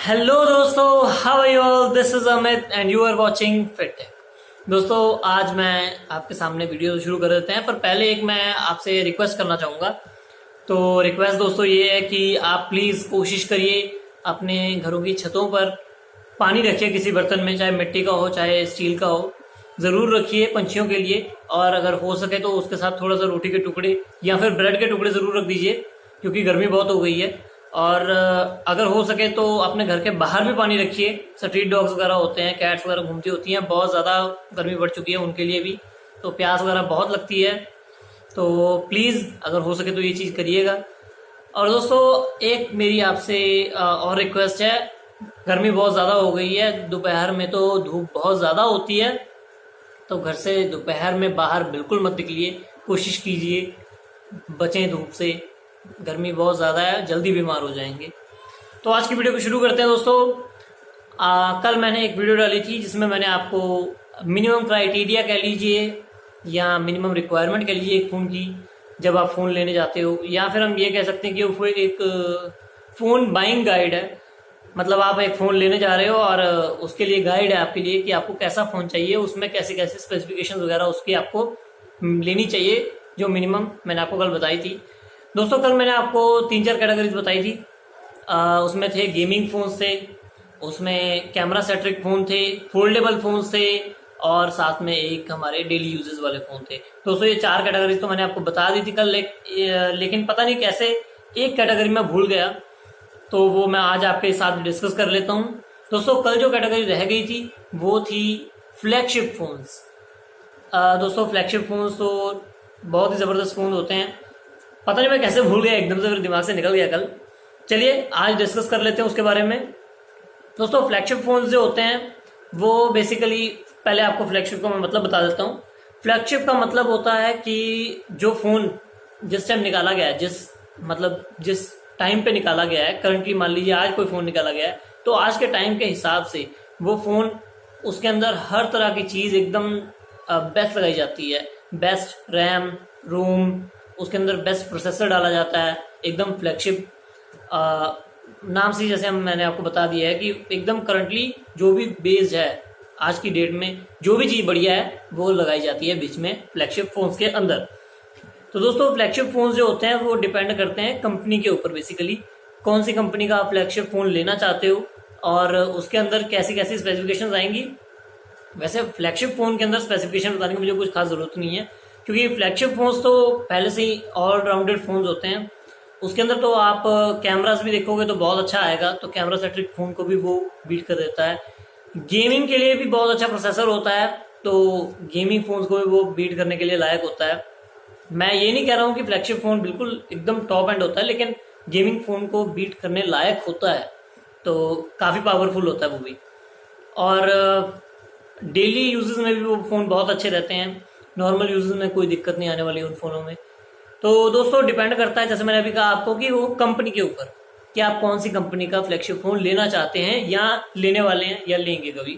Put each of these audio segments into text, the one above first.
Hello दोस्तों, how are you all. This is Amit and you are watching Fittech. दोस्तों, आज मैं आपके सामने वीडियो शुरू कर देते हैं, पर पहले एक मैं आपसे रिक्वेस्ट करना चाहूँगा। तो रिक्वेस्ट दोस्तों ये है कि आप प्लीज़ कोशिश करिए अपने घरों की छतों पर पानी रखिए किसी बर्तन में, चाहे मिट्टी का हो चाहे स्टील का हो, ज़रूर रखिए पंछियों के लिए। और अगर हो सके तो उसके साथ थोड़ा सा रोटी के टुकड़े या फिर ब्रेड के टुकड़े ज़रूर रख दीजिए, क्योंकि गर्मी बहुत हो गई है। और अगर हो सके तो अपने घर के बाहर भी पानी रखिए। स्ट्रीट डॉग्स वगैरह होते हैं, कैट्स वगैरह घूमती होती हैं, बहुत ज़्यादा गर्मी बढ़ चुकी है उनके लिए भी, तो प्यास वगैरह बहुत लगती है। तो प्लीज़ अगर हो सके तो ये चीज़ करिएगा। और दोस्तों, एक मेरी आपसे और रिक्वेस्ट है। गर्मी बहुत ज़्यादा हो गई है, दोपहर में तो धूप बहुत ज़्यादा होती है, तो घर से दोपहर में बाहर बिल्कुल मत निकलिए। कोशिश कीजिए बचें धूप से, गर्मी बहुत ज़्यादा है, जल्दी बीमार हो जाएंगे। तो आज की वीडियो को शुरू करते हैं दोस्तों। कल मैंने एक वीडियो डाली थी जिसमें मैंने आपको मिनिमम क्राइटेरिया कह लीजिए या मिनिमम रिक्वायरमेंट कह लीजिए एक फ़ोन की, जब आप फ़ोन लेने जाते हो, या फिर हम ये कह सकते हैं कि वो एक फ़ोन बाइंग गाइड है। मतलब आप एक फ़ोन लेने जा रहे हो और उसके लिए गाइड है आपके लिए कि आपको कैसा फ़ोन चाहिए, उसमें कैसे कैसे स्पेसिफिकेशन वगैरह उसकी आपको लेनी चाहिए, जो मिनिमम मैंने आपको कल बताई थी। दोस्तों, कल मैंने आपको 3-4 कैटेगरीज बताई थी। उसमें थे गेमिंग फ़ोन्स थे, उसमें कैमरा सेंट्रिक फ़ोन थे, फोल्डेबल फ़ोन्स थे, और साथ में एक हमारे डेली यूजेस वाले फ़ोन थे। दोस्तों, ये 4 कैटेगरीज तो मैंने आपको बता दी थी कल, लेकिन पता नहीं कैसे एक कैटेगरी में भूल गया, तो वो मैं आज आपके साथ डिस्कस कर लेता हूँ। दोस्तों, कल जो कैटेगरी रह गई थी वो थी फ्लैगशिप फ़ोन्स। दोस्तों, फ्लैगशिप फ़ोन्स तो बहुत ही ज़बरदस्त फ़ोन होते हैं। पता नहीं मैं कैसे भूल गया, एकदम से मेरे दिमाग से निकल गया कल। चलिए आज डिस्कस कर लेते हैं उसके बारे में। दोस्तों, फ्लैगशिप फ़ोन्स जो होते हैं वो बेसिकली, पहले आपको फ्लैगशिप का मैं मतलब बता देता हूँ। फ्लैगशिप का मतलब होता है कि जो फ़ोन जिस टाइम निकाला गया है, जिस टाइम पे निकाला गया है, करंटली मान लीजिए आज कोई फ़ोन निकाला गया है, तो आज के टाइम के हिसाब से वो फ़ोन, उसके अंदर हर तरह की चीज़ एकदम बेस्ट लगाई जाती है। बेस्ट रैम, रोम, उसके अंदर बेस्ट प्रोसेसर डाला जाता है। एकदम फ्लैगशिप नाम से, जैसे मैंने आपको बता दिया है कि एकदम करंटली जो भी बेस्ड है आज की डेट में, जो भी चीज़ बढ़िया है वो लगाई जाती है बीच में फ्लैगशिप फ़ोन्स के अंदर। तो दोस्तों, फ्लैगशिप फ़ोन्स जो होते हैं वो डिपेंड करते हैं कंपनी के ऊपर, बेसिकली कौन सी कंपनी का आप फ्लैगशिप फ़ोन लेना चाहते हो और उसके अंदर कैसी कैसी स्पेसिफिकेशंस आएंगी। वैसे फ्लैगशिप फ़ोन के अंदर स्पेसिफिकेशन बताने की मुझे कुछ खास ज़रूरत नहीं है, क्योंकि फ्लैगशिप फ़ोन्स तो पहले से ही ऑलराउंडेड फ़ोन्स होते हैं। उसके अंदर तो आप कैमरास भी देखोगे तो बहुत अच्छा आएगा, तो कैमरा सेंट्रिक फ़ोन को भी वो बीट कर देता है। गेमिंग के लिए भी बहुत अच्छा प्रोसेसर होता है, तो गेमिंग फ़ोन्स को भी वो बीट करने के लिए लायक होता है। मैं ये नहीं कह रहा हूँ कि फ्लैगशिप फ़ोन बिल्कुल एकदम टॉप एंड होता है, लेकिन गेमिंग फ़ोन को बीट करने लायक होता है, तो काफ़ी पावरफुल होता है वो भी। और डेली यूजेस में भी वो फ़ोन बहुत अच्छे रहते हैं। नॉर्मल यूजेस में कोई दिक्कत नहीं आने वाली उन फ़ोनों में। तो दोस्तों, डिपेंड करता है, जैसे मैंने अभी कहा आपको, कि वो कंपनी के ऊपर कि आप कौन सी कंपनी का फ्लैगशिप फ़ोन लेना चाहते हैं या लेने वाले हैं या लेंगे कभी।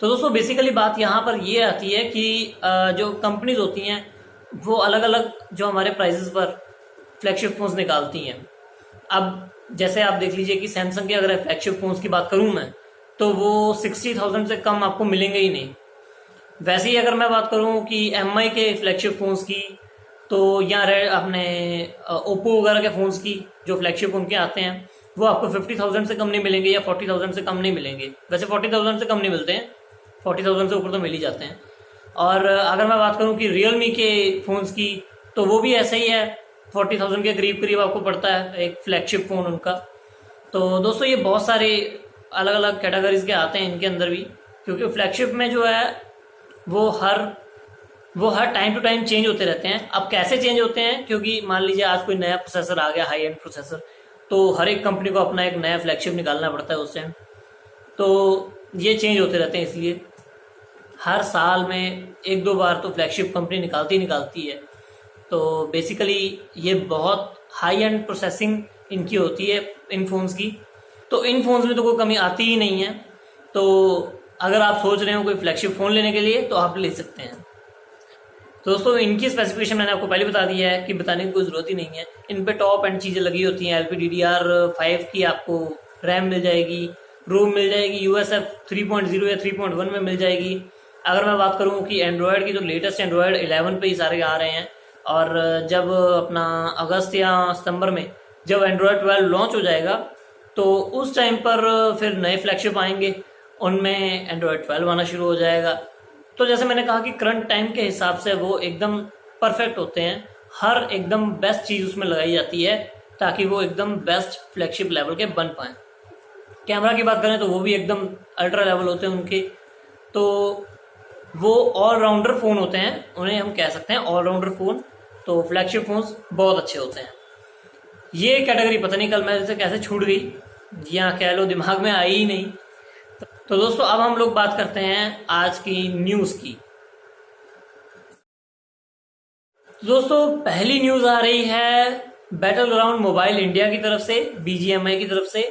तो दोस्तों, बेसिकली बात यहाँ पर ये आती है कि जो कंपनीज होती हैं वो अलग अलग जो हमारे प्राइजेस पर फ्लैगशिप फ़ोन्स निकालती हैं। अब जैसे आप देख लीजिए कि सैमसंग के अगर फ्लैगशिप फ़ोन्स की बात करूँ मैं, तो वो 60,000 से कम आपको मिलेंगे ही नहीं। वैसे ही अगर मैं बात करूँ कि एमआई के फ्लैगशिप फ़ोन्स की, तो या अपने ओप्पो वगैरह के फ़ोन्स की जो फ्लैगशिप उनके आते हैं, वो आपको 50,000 से कम नहीं मिलेंगे या 40,000 से कम नहीं मिलेंगे। वैसे 40,000 से कम नहीं मिलते हैं, 40,000 से ऊपर तो मिल ही जाते हैं। और अगर मैं बात करूँ कि रियलमी के फ़ोन्स की, तो वो भी ऐसा ही है, 40,000 के करीब करीब आपको पड़ता है एक फ्लैगशिप फ़ोन उनका। तो दोस्तों, ये बहुत सारे अलग अलग कैटेगरीज के आते हैं इनके अंदर भी, क्योंकि फ्लैगशिप में जो है वो हर टाइम टू टाइम चेंज होते रहते हैं। अब कैसे चेंज होते हैं, क्योंकि मान लीजिए आज कोई नया प्रोसेसर आ गया, हाई एंड प्रोसेसर, तो हर एक कंपनी को अपना एक नया फ्लैगशिप निकालना पड़ता है उस टाइम, तो ये चेंज होते रहते हैं। इसलिए हर साल में 1-2 बार तो फ्लैगशिप कंपनी निकालती है। तो बेसिकली ये बहुत हाई एंड प्रोसेसिंग इनकी होती है इन फोन्स की, तो इन फोन्स में तो कोई कमी आती ही नहीं है। तो अगर आप सोच रहे हो कोई फ्लैगशिप फ़ोन लेने के लिए, तो आप ले सकते हैं। तो दोस्तों, इनकी स्पेसिफिकेशन मैंने आपको पहले बता दिया है कि बताने की कोई ज़रूरत ही नहीं है। इन पे टॉप एंड चीज़ें लगी होती हैं। LPDDR5 की आपको रैम मिल जाएगी, रोम मिल जाएगी, यूएसएफ 3.0 या 3.1 में मिल जाएगी। अगर मैं बात करूँ कि एंड्रॉयड की, तो लेटेस्ट एंड्रॉयड 11 पे ही सारे आ रहे हैं। और जब अपना अगस्त या सितंबर में जब एंड्रॉयड 12 लॉन्च हो जाएगा तो उस टाइम पर फिर नए फ्लैगशिप आएंगे, उनमें एंड्रॉयड 12 आना शुरू हो जाएगा। तो जैसे मैंने कहा कि करंट टाइम के हिसाब से वो एकदम परफेक्ट होते हैं, हर एकदम बेस्ट चीज़ उसमें लगाई जाती है ताकि वो एकदम बेस्ट फ्लैगशिप लेवल के बन पाएँ। कैमरा की बात करें तो वो भी एकदम अल्ट्रा लेवल होते हैं उनके, तो वो ऑलराउंडर फ़ोन होते हैं, उन्हें हम कह सकते हैं ऑलराउंडर फ़ोन। तो फ्लैगशिप फ़ोन्स बहुत अच्छे होते हैं। ये कैटेगरी पता नहीं कल मेरे से कैसे छूट गई, या कह लो दिमाग में आई ही नहीं। तो दोस्तों अब हम लोग बात करते हैं आज की न्यूज़ की। दोस्तों पहली न्यूज़ आ रही है बैटल ग्राउंड मोबाइल इंडिया की तरफ से, BGMI की तरफ से।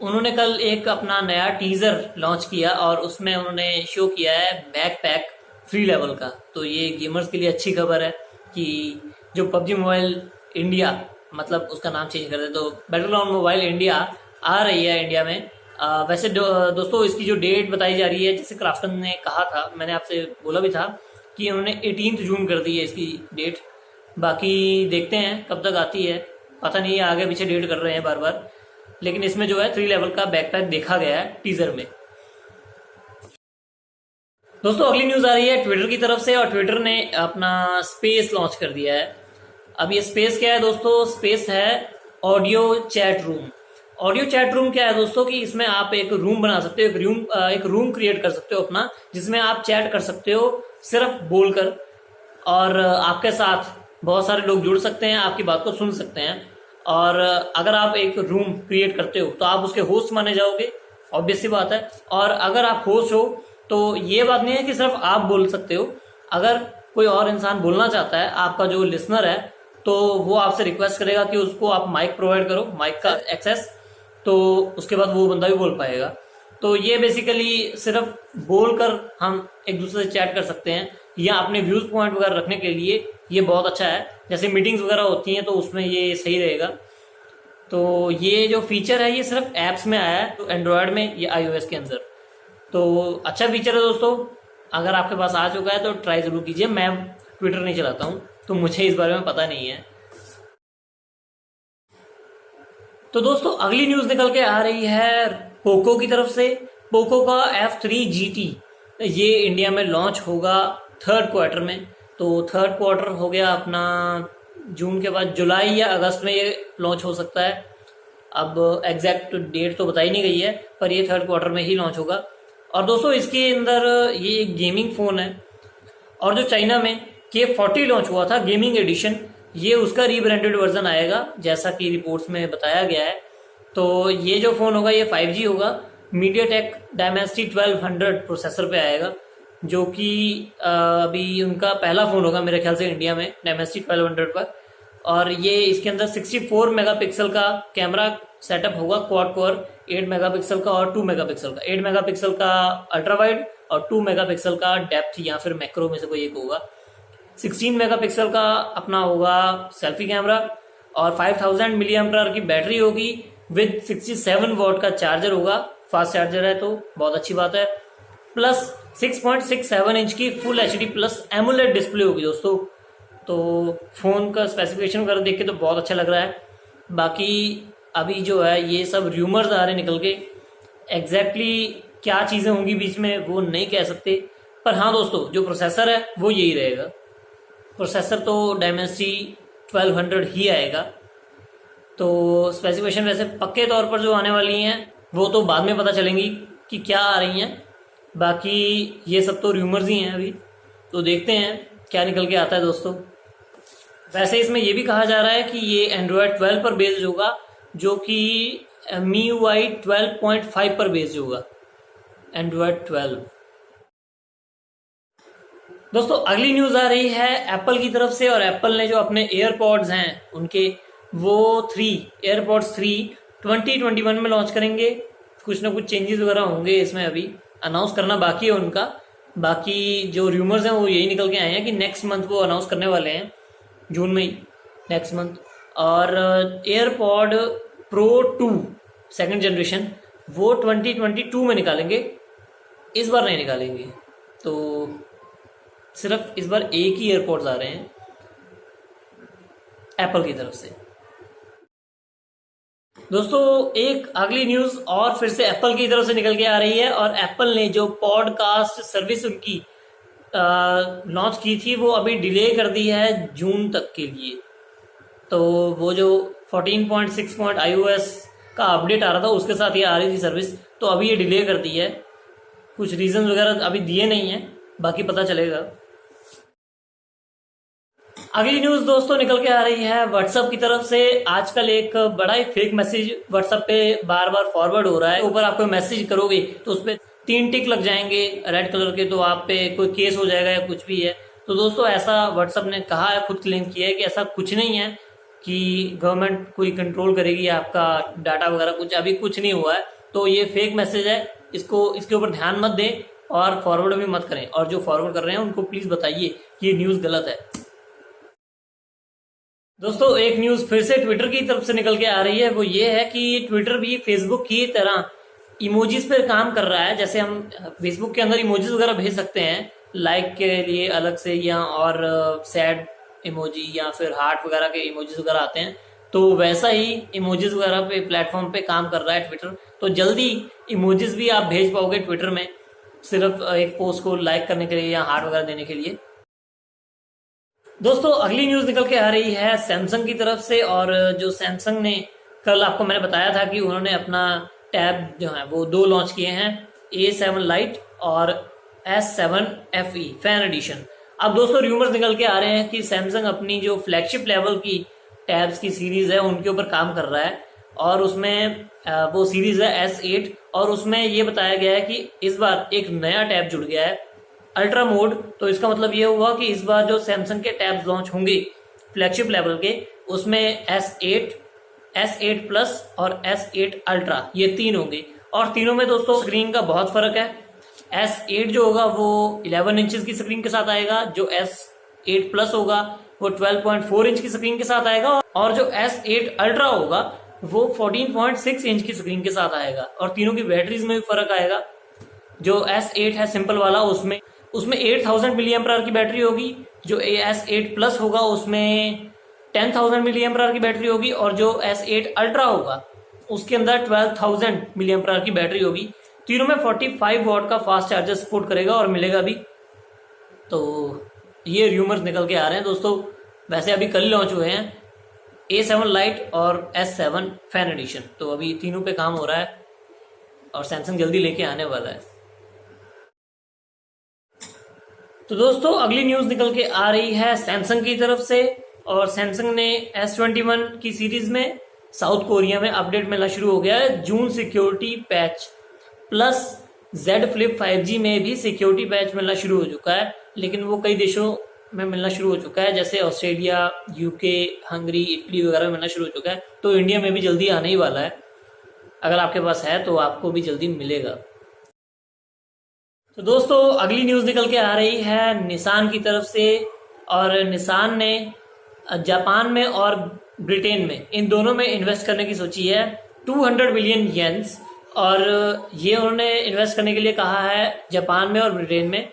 उन्होंने कल एक अपना नया टीजर लॉन्च किया और उसमें उन्होंने शो किया है बैकपैक फ्री लेवल का। तो ये गेमर्स के लिए अच्छी खबर है कि जो PUBG मोबाइल इंडिया, मतलब उसका नाम चेंज कर दे तो बैटल ग्राउंड मोबाइल इंडिया आ रही है इंडिया में। वैसे दोस्तों इसकी जो डेट बताई जा रही है, जैसे क्राफ्टन ने कहा था, मैंने आपसे बोला भी था कि उन्होंने 18 जून कर दी है इसकी डेट। बाकी देखते हैं कब तक आती है, पता नहीं, आगे पीछे डेट कर रहे हैं बार बार। लेकिन इसमें जो है 3 लेवल का बैकपैक देखा गया है टीजर में। दोस्तों अगली न्यूज आ रही है ट्विटर की तरफ से, और ट्विटर ने अपना स्पेस लॉन्च कर दिया है। अब ये स्पेस क्या है दोस्तों? स्पेस है audio chat room. Audio chat room क्या है दोस्तों कि इसमें आप एक रूम बना सकते हो, एक रूम क्रिएट कर सकते हो अपना, जिसमें आप चैट कर सकते हो सिर्फ बोलकर, और आपके साथ बहुत सारे लोग जुड़ सकते हैं, आपकी बात को सुन सकते हैं। और अगर आप एक रूम क्रिएट करते हो तो आप उसके होस्ट माने जाओगे, ऑब्वियस सी बात है। और अगर आप होस्ट हो तो ये बात नहीं है कि सिर्फ आप बोल सकते हो, अगर कोई और इंसान बोलना चाहता है, आपका जो लिसनर है, तो वो आपसे रिक्वेस्ट करेगा कि उसको आप माइक प्रोवाइड करो, माइक का एक्सेस, तो उसके बाद वो बंदा भी बोल पाएगा। तो ये बेसिकली सिर्फ बोलकर हम एक दूसरे से चैट कर सकते हैं, या अपने व्यूज पॉइंट वगैरह रखने के लिए ये बहुत अच्छा है। जैसे मीटिंग्स वगैरह होती हैं तो उसमें ये सही रहेगा। तो ये जो फीचर है ये सिर्फ ऐप्स में आया है, तो एंड्रॉयड में या iOS के अंदर। तो अच्छा फीचर है दोस्तों, अगर आपके पास आ चुका है तो ट्राई जरूर कीजिए। मैं ट्विटर नहीं चलाता हूँ तो मुझे इस बारे में पता नहीं है। तो दोस्तों अगली न्यूज निकल के आ रही है पोको की तरफ से। पोको का F3 GT ये इंडिया में लॉन्च होगा 3rd क्वार्टर में। तो 3rd क्वार्टर हो गया अपना जून के बाद, जुलाई या अगस्त में ये लॉन्च हो सकता है। अब एग्जैक्ट डेट तो बताई नहीं गई है, पर ये 3rd क्वार्टर में ही लॉन्च होगा। और दोस्तों इसके अंदर ये एक गेमिंग फ़ोन है, और जो चाइना में K40 लॉन्च हुआ था गेमिंग एडिशन, ये उसका रीब्रांडेड वर्जन आएगा जैसा कि रिपोर्ट्स में बताया गया है। तो ये जो फ़ोन होगा ये 5G होगा, मीडियाटेक डायमेंसिटी 1200 प्रोसेसर पे आएगा, जो कि अभी उनका पहला फ़ोन होगा मेरे ख्याल से इंडिया में डायमेंसिटी 1200 पर। और ये इसके अंदर 64 मेगापिक्सल का कैमरा सेटअप होगा, क्वाड कोर 8 मेगापिक्सल का और 2 मेगापिक्सल का। 8 मेगापिक्सल का अल्ट्रा वाइड और 2 मेगापिक्सल का डेप्थ या फिर मैक्रो में से कोई एक होगा। 16 मेगापिक्सल का अपना होगा सेल्फी कैमरा, और 5000 मिली एम्पर की बैटरी होगी विद 67 वॉट का चार्जर होगा। फास्ट चार्जर है तो बहुत अच्छी बात है। प्लस 6.67 इंच की full HD plus AMOLED display होगी दोस्तों। तो फोन का स्पेसिफिकेशन वगैरह देख के तो बहुत अच्छा लग रहा है। बाकी अभी जो है ये सब र्यूमर्स आ रहे निकल के, एग्जैक्टली क्या चीजें होंगी बीच में वो नहीं कह सकते। पर हाँ दोस्तों जो प्रोसेसर है वो यही रहेगा, प्रोसेसर तो डायमेंसिटी 1200 ही आएगा। तो स्पेसिफिकेशन वैसे पक्के तौर पर जो आने वाली हैं वो तो बाद में पता चलेंगी कि क्या आ रही हैं। बाकी ये सब तो र्यूमर्स ही हैं अभी, तो देखते हैं क्या निकल के आता है दोस्तों। वैसे इसमें ये भी कहा जा रहा है कि ये एंड्रॉयड 12 पर बेस्ड होगा, जो कि MIUI 12.5 पर बेस्ड होगा, एंड्रॉयड 12। दोस्तों अगली न्यूज आ रही है एप्पल की तरफ से, और एप्पल ने जो अपने एयरपॉड्स हैं उनके वो एयरपॉड्स 3 2021 में लॉन्च करेंगे। कुछ ना कुछ चेंजेस वगैरह होंगे इसमें, अभी अनाउंस करना बाकी है उनका। बाकी जो र्यूमर्स हैं वो यही निकल के आए हैं कि नेक्स्ट मंथ वो अनाउंस करने वाले हैं, जून में ही, नेक्स्ट मंथ। और एयरपॉड प्रो 2 सेकंड जनरेशन, वो 2022 में निकालेंगे, इस बार नहीं निकालेंगे। तो सिर्फ इस बार एक ही एयरपोर्ट्स आ रहे हैं एप्पल की तरफ से। दोस्तों एक अगली न्यूज और फिर से एप्पल की तरफ से निकल के आ रही है, और एप्पल ने जो पॉडकास्ट सर्विस उनकी लॉन्च की थी वो अभी डिले कर दी है जून तक के लिए। तो वो जो 14.6 iOS का अपडेट आ रहा था उसके साथ ये आ रही थी सर्विस, तो अभी ये डिले कर दी है। कुछ रीजन वगैरह अभी दिए नहीं है, बाकी पता चलेगा। अगली न्यूज दोस्तों निकल के आ रही है व्हाट्सएप की तरफ से। आजकल एक बड़ा ही फेक मैसेज व्हाट्सएप पे बार बार फॉरवर्ड हो रहा है। ऊपर आप कोई मैसेज करोगे तो उस पर 3 टिक लग जाएंगे रेड कलर के, तो आप पे कोई केस हो जाएगा या कुछ भी है। तो दोस्तों ऐसा व्हाट्सएप ने कहा है, खुद क्लेम किया है कि ऐसा कुछ नहीं है कि गवर्नमेंट कोई कंट्रोल करेगी आपका डाटा वगैरह, कुछ अभी कुछ नहीं हुआ है। तो ये फेक मैसेज है, इसके ऊपर ध्यान मत दें और फॉरवर्ड भी मत करें। और जो फॉरवर्ड कर रहे हैं उनको प्लीज बताइए कि ये न्यूज गलत है। दोस्तों एक न्यूज फिर से ट्विटर की तरफ से निकल के आ रही है, वो ये है कि ट्विटर भी फेसबुक की तरह इमोजीज पर काम कर रहा है। जैसे हम फेसबुक के अंदर इमोजीज वगैरह भेज सकते हैं लाइक के लिए अलग से, या और सैड इमोजी या फिर हार्ट वगैरह के इमोजीज वगैरह आते हैं, तो वैसा ही इमोजीज वगैरह पे प्लेटफॉर्म पे काम कर रहा है ट्विटर। तो जल्दी इमोजीज भी आप भेज पाओगे ट्विटर में, सिर्फ एक पोस्ट को लाइक करने के लिए या हार्ट वगैरह देने के लिए। दोस्तों अगली न्यूज निकल के आ रही है सैमसंग की तरफ से, और जो सैमसंग ने कल आपको मैंने बताया था कि उन्होंने अपना टैब जो है वो 2 लॉन्च किए हैं, A7 लाइट और S7 FE फैन एडिशन। अब दोस्तों र्यूमर्स निकल के आ रहे हैं कि सैमसंग अपनी जो फ्लैगशिप लेवल की टैब्स की सीरीज है उनके ऊपर काम कर रहा है, और उसमें वो सीरीज है S8, और उसमें ये बताया गया है कि इस बार एक नया टैब जुड़ गया है अल्ट्रा मोड। तो इसका मतलब ये हुआ कि इस बार जो सैमसंग के टैब्स लॉन्च होंगे फ्लैगशिप लेवल के, उसमें S8, S8 प्लस और S8 अल्ट्रा ये 3 होंगे। और तीनों में दोस्तों स्क्रीन का बहुत फर्क है। S8 जो होगा वो 11 इंचेस की स्क्रीन के साथ आएगा, जो S8 प्लस होगा वो 12.4 इंच की स्क्रीन के साथ आएगा, और जो S8 अल्ट्रा होगा वो 14.6 इंच की स्क्रीन के साथ आएगा। और तीनों की बैटरीज में भी फर्क आएगा। जो S8 है सिंपल वाला, उसमें 8000 मिली एम्पर की बैटरी होगी, जो S8 प्लस होगा उसमें 10,000 मिली एम्पर की बैटरी होगी, और जो S8 अल्ट्रा होगा उसके अंदर 12,000 मिली एम्पर की बैटरी होगी। तीनों में 45 वॉट का फास्ट चार्जर सपोर्ट करेगा और मिलेगा भी। तो ये र्यूमर्स निकल के आ रहे हैं दोस्तों। वैसे अभी कल लॉन्च हुए हैं A7 लाइट और S7 फैन एडिशन, तो अभी तीनों पे काम हो रहा है और सैमसंग जल्दी लेके आने वाला है। तो दोस्तों अगली न्यूज निकल के आ रही है सैमसंग की तरफ से, और सैमसंग ने S21 की सीरीज में साउथ कोरिया में अपडेट मिलना शुरू हो गया है। June security patch plus Z Flip 5G में भी सिक्योरिटी पैच मिलना शुरू हो चुका है, लेकिन वो कई देशों में मिलना शुरू हो चुका है, जैसे ऑस्ट्रेलिया, यूके, हंगरी, इटली वगैरह में मिलना शुरू हो चुका है। तो इंडिया में भी जल्दी आने ही वाला है। अगर आपके पास है तो आपको भी जल्दी मिलेगा। तो दोस्तों अगली न्यूज निकल के आ रही है निसान की तरफ से, और निसान ने जापान में और ब्रिटेन में इन दोनों में इन्वेस्ट करने की सोची है 200 बिलियन येन्स। और ये उन्होंने इन्वेस्ट करने के लिए कहा है जापान में और ब्रिटेन में।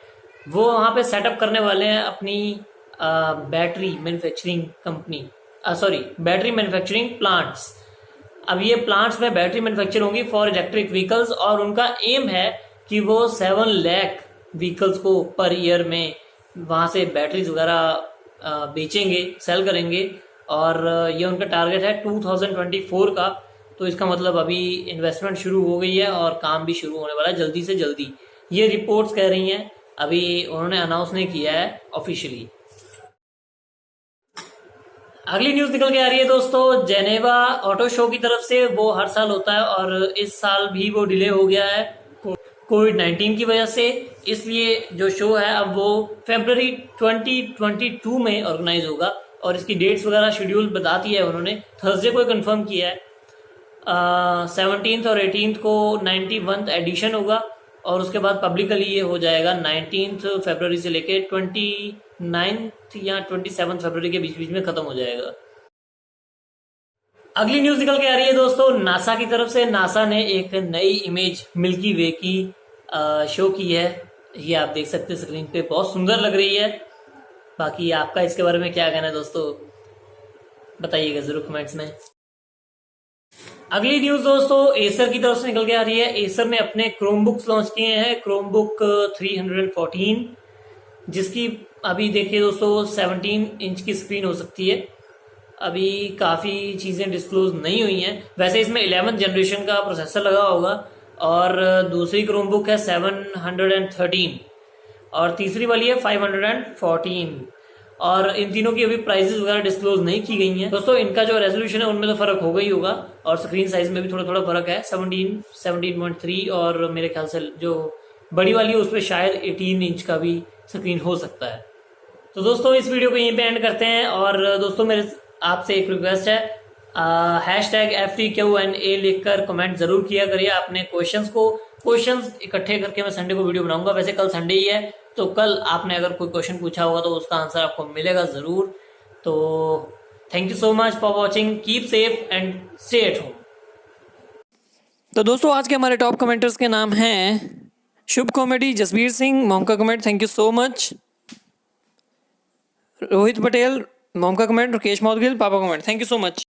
वो वहाँ पे सेटअप करने वाले हैं अपनी battery manufacturing company, battery manufacturing plants. अब ये प्लांट्स में बैटरी मैन्युफैक्चर होंगी फॉर इलेक्ट्रिक व्हीकल्स, और उनका एम है कि वो 7 लाख व्हीकल्स को पर ईयर में वहाँ से बैटरीज वगैरह बेचेंगे, सेल करेंगे। और ये उनका टारगेट है 2024 का। तो इसका मतलब अभी इन्वेस्टमेंट शुरू हो गई है और काम भी शुरू होने वाला है जल्दी से जल्दी, ये रिपोर्ट्स कह रही हैं। अभी उन्होंने अनाउंस नहीं किया है ऑफिशियली। अगली न्यूज निकल के आ रही है दोस्तों जेनेवा ऑटो शो की तरफ से। वो हर साल होता है और इस साल भी वो डिले हो गया है कोविड-19 की वजह से, इसलिए जो शो है अब वो फरवरी 2022 में ऑर्गेनाइज होगा। और इसकी डेट्स वगैरह शेड्यूल बताती है उन्होंने, थर्सडे को कंफर्म किया है। 17 और 18 को 91th एडिशन होगा, और उसके बाद पब्लिकली ये हो जाएगा 19 फरवरी से लेके 29 या 27 फरवरी के बीच बीच में खत्म हो जाएगा। अगली न्यूज निकल के आ रही है दोस्तों नासा की तरफ से। नासा ने एक नई इमेज मिल्की वे की शो की है। ये आप देख सकते हैं स्क्रीन पे, बहुत सुंदर लग रही है। बाकी आपका इसके बारे में क्या कहना है दोस्तों, बताइएगा जरूर कमेंट्स में। अगली न्यूज दोस्तों एसर की तरफ से निकल के आ रही है। एसर ने अपने क्रोमबुक्स लॉन्च किए हैं, क्रोमबुक 314, जिसकी अभी देखिए दोस्तों 17 इंच की स्क्रीन हो सकती है। अभी काफ़ी चीज़ें डिस्क्लोज नहीं हुई हैं। वैसे इसमें 11th जनरेशन का प्रोसेसर लगा होगा, और दूसरी क्रोमबुक है 713 और तीसरी वाली है 514, और इन तीनों की अभी प्राइसेस वगैरह डिस्क्लोज नहीं की गई हैं दोस्तों। इनका जो रेजोल्यूशन है उनमें तो फर्क होगा ही होगा, और स्क्रीन साइज में भी थोड़ा थोड़ा फर्क है, 17.3 और मेरे ख्याल से जो बड़ी वाली है उसमें शायद 18 इंच का भी स्क्रीन हो सकता है। तो दोस्तों इस वीडियो को यहीं पे एंड करते हैं। और दोस्तों मेरे आपसे एक रिक्वेस्ट है, #FTQNA लिखकर कमेंट जरूर किया करिए अपने क्वेश्चंस इकट्ठे करके मैं संडे को वीडियो बनाऊंगा। वैसे कल संडे ही है, तो कल आपने अगर कोई क्वेश्चन पूछा होगा तो उसका आंसर आपको मिलेगा जरूर। तो thank you so much for watching, keep safe and stay at home. तो दोस्तों आज के हमारे टॉप कमेंटर्स के नाम हैं शुभ कॉमेडी, जसबीर सिंह, मॉम का comment thank you so much, Rohit Patel, mom का कमेंट, राकेश मौदगिल, पापा comment thank you so much.